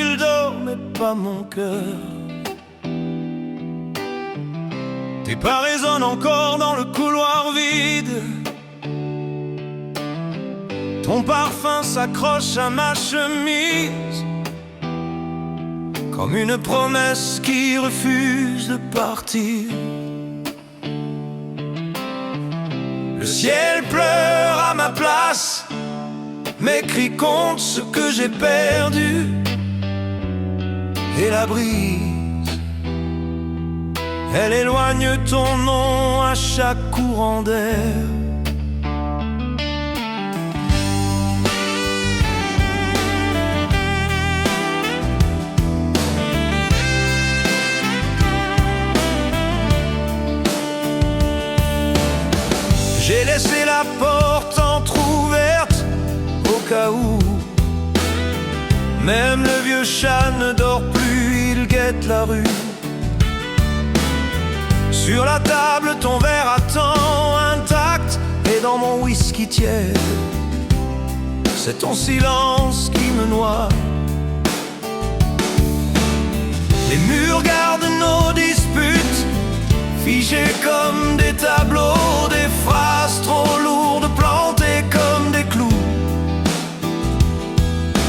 il dort, mais pas mon cœur. Tes pas résonnent encore dans le couloir vide. Ton parfum s'accroche à ma chemise, comme une promesse qui refuse de partir. Le ciel pleure à ma place, mes cris comptent ce que j'ai perdu. Et la brise, elle éloigne ton nom à chaque courant d'air. J'ai laissé la porte entrouverte au cas où. Même le vieux chat ne dort plus, il guette la rue. Sur la table, ton verre attend intact, et dans mon whisky tiède, c'est ton silence qui me noie. Les murs gardent nos disputes, figés comme des tableaux, des phrases trop lourdes plantées comme des clous.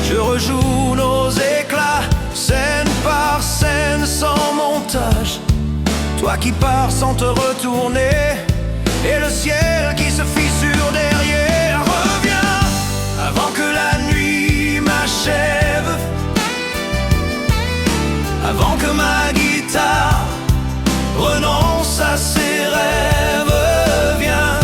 Je rejoue nos éclats, scène par scène, sans montage. Toi qui pars sans te retourner, et le ciel qui se fissure derrière. Reviens avant que la nuit m'achève, avant que ma guitare renonce à ses rêves. Viens,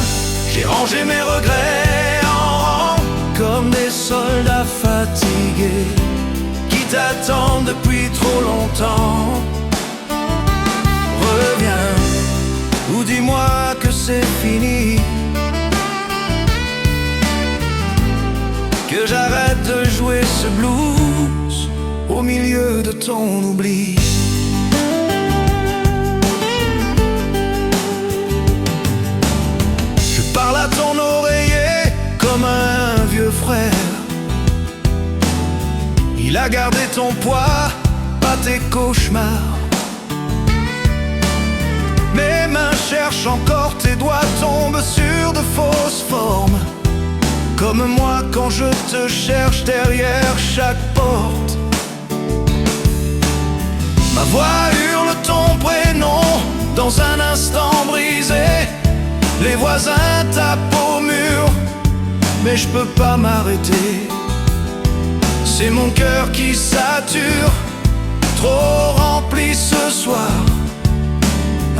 j'ai rangé mes regrets en rang, comme des soldats fatigués qui t'attendent depuis trop longtemps. Reviens, ou dis-moi que c'est fini, que j'arrête de jouer ce blues au milieu de ton oubli. Je parle à ton oreiller comme un vieux frère. Il a gardé ton poids, pas tes cauchemars. Mes mains cherchent encore tes doigts, tombent sur de fausses formes. Comme moi quand je te cherche derrière chaque porte. Ma voix hurle ton prénom dans un instant brisé. Les voisins tapent au mur, mais je peux pas m'arrêter. C'est mon cœur qui sature, trop rempli ce soir.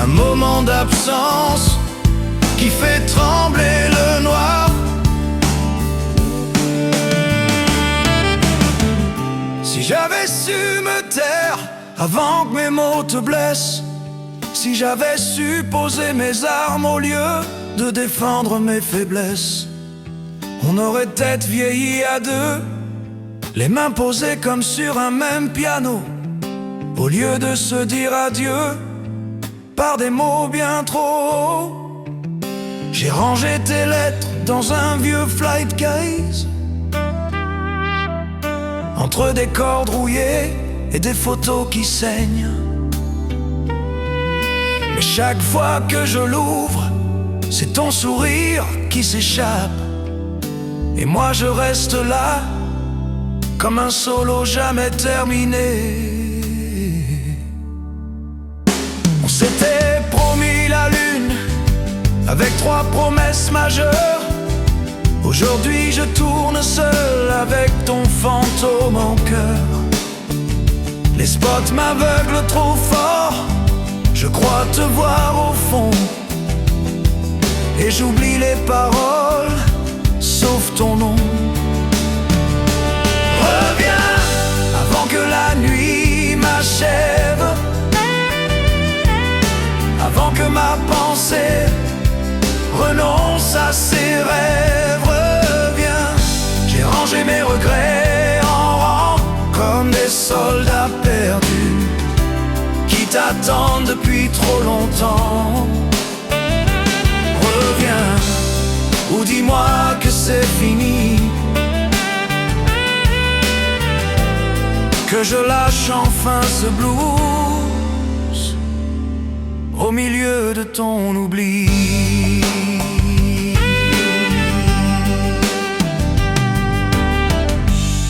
Un moment d'absence qui fait trembler le noir. Si j'avais su me taire avant que mes mots te blessent, si j'avais su poser mes armes au lieu de défendre mes faiblesses, on aurait peut-être vieilli à deux, les mains posées comme sur un même piano. Au lieu de se dire adieu par des mots bien trop hauts, j'ai rangé tes lettres dans un vieux flight case, entre des cordes rouillées et des photos qui saignent. Mais chaque fois que je l'ouvre, c'est ton sourire qui s'échappe, et moi je reste là comme un solo jamais terminé. On s'était promis la lune avec 3 promesses majeures. Aujourd'hui je tourne seul avec ton fantôme en cœur. Les spots m'aveuglent trop fort, je crois te voir au fond, et j'oublie les paroles, sauf ton nom. Reviens avant que la nuit m'achève, avant que ma pensée renonce à ses rêves. Reviens, j'ai rangé mes regrets en rang, comme des soldats perdus qui t'attendent depuis trop longtemps. Reviens, ou dis-moi que c'est fini, que je lâche enfin ce blues au milieu de ton oubli.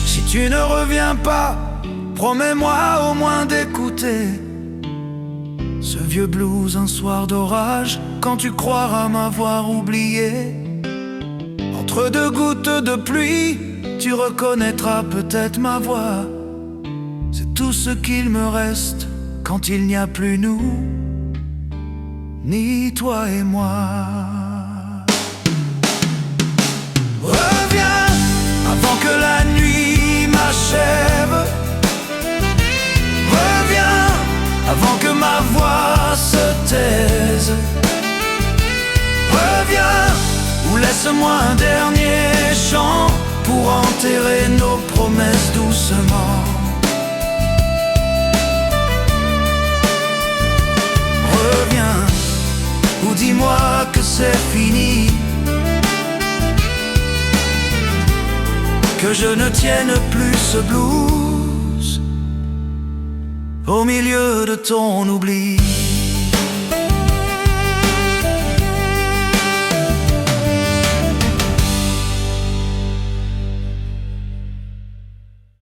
Si tu ne reviens pas, promets-moi au moins d'écouter ce vieux blues un soir d'orage, quand tu croiras m'avoir oublié. Entre deux gouttes de pluie, tu reconnaîtras peut-être ma voix. C'est tout ce qu'il me reste quand il n'y a plus nous, ni toi et moi. Reviens avant que la nuit m'achève. Reviens avant que ma voix se taise. Reviens ou laisse-moi un dernier chant pour enterrer nos promesses doucement. Reviens ou dis-moi que c'est fini, que je ne tienne plus ce blues au milieu de ton oubli.